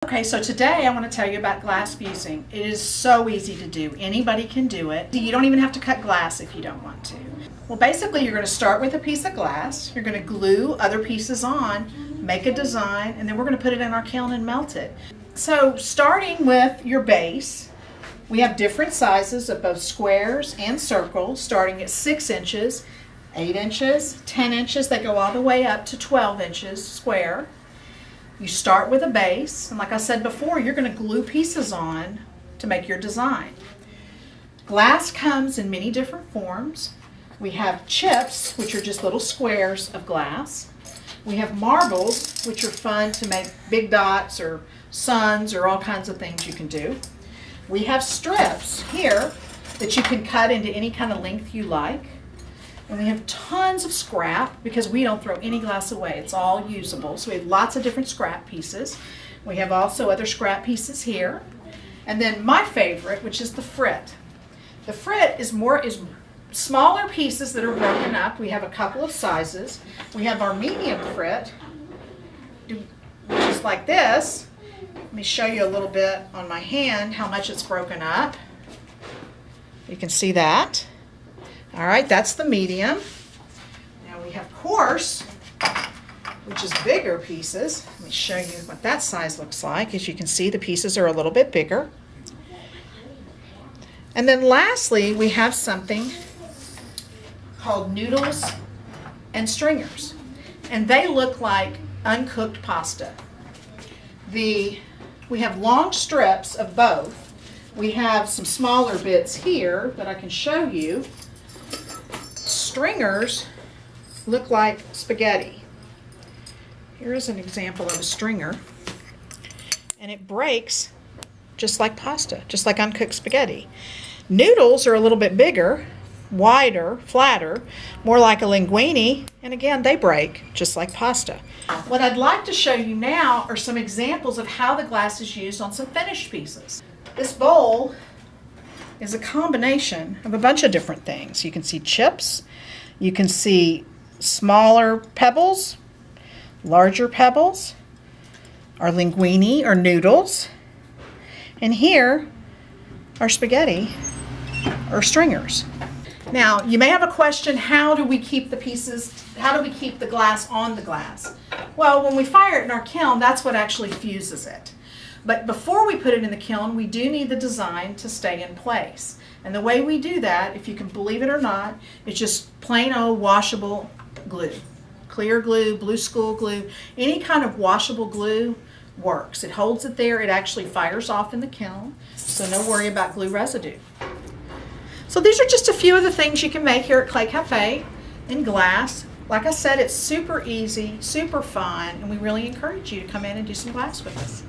Okay, so today I want to tell you about glass fusing. It is so easy to do. Anybody can do it. You don't even have to cut glass if you don't want to. Well, basically you're going to start with a piece of glass. You're going to glue other pieces on, make a design, and then we're going to put it in our kiln and melt it. So starting with your base, we have different sizes of both squares and circles, starting at 6 inches, 8 inches, 10 inches. They go all the way up to 12 inches square. You start with a base, and like I said before, you're going to glue pieces on to make your design. Glass comes in many different forms. We have chips, which are just little squares of glass. We have marbles, which are fun to make big dots or suns or all kinds of things you can do. We have strips here that you can cut into any kind of length you like. And we have tons of scrap because we don't throw any glass away. It's all usable. So we have lots of different scrap pieces. We have also other scrap pieces here. And then my favorite, which is the frit. The frit is smaller pieces that are broken up. We have a couple of sizes. We have our medium frit, which is like this. Let me show you a little bit on my hand how much it's broken up. You can see that. All right, that's the medium. Now we have coarse, which is bigger pieces. Let me show you what that size looks like. As you can see, the pieces are a little bit bigger. And then lastly, we have something called noodles and stringers. And they look like uncooked pasta. We have long strips of both. We have some smaller bits here that I can show you. Stringers look like spaghetti. Here is an example of a stringer, and it breaks just like pasta, just like uncooked spaghetti. Noodles are a little bit bigger, wider, flatter, more like a linguine, and again they break just like pasta. What I'd like to show you now are some examples of how the glass is used on some finished pieces. This bowl is a combination of a bunch of different things. You can see chips, you can see smaller pebbles, larger pebbles, our linguine or noodles, and here are spaghetti or stringers. Now, you may have a question, how do we keep the glass on the glass? Well, when we fire it in our kiln, that's what actually fuses it. But before we put it in the kiln, we do need the design to stay in place. And the way we do that, if you can believe it or not, is just plain old washable glue. Clear glue, blue school glue, any kind of washable glue works. It holds it there. It actually fires off in the kiln, so no worry about glue residue. So these are just a few of the things you can make here at Clay Cafe in glass. Like I said, it's super easy, super fun, and we really encourage you to come in and do some glass with us.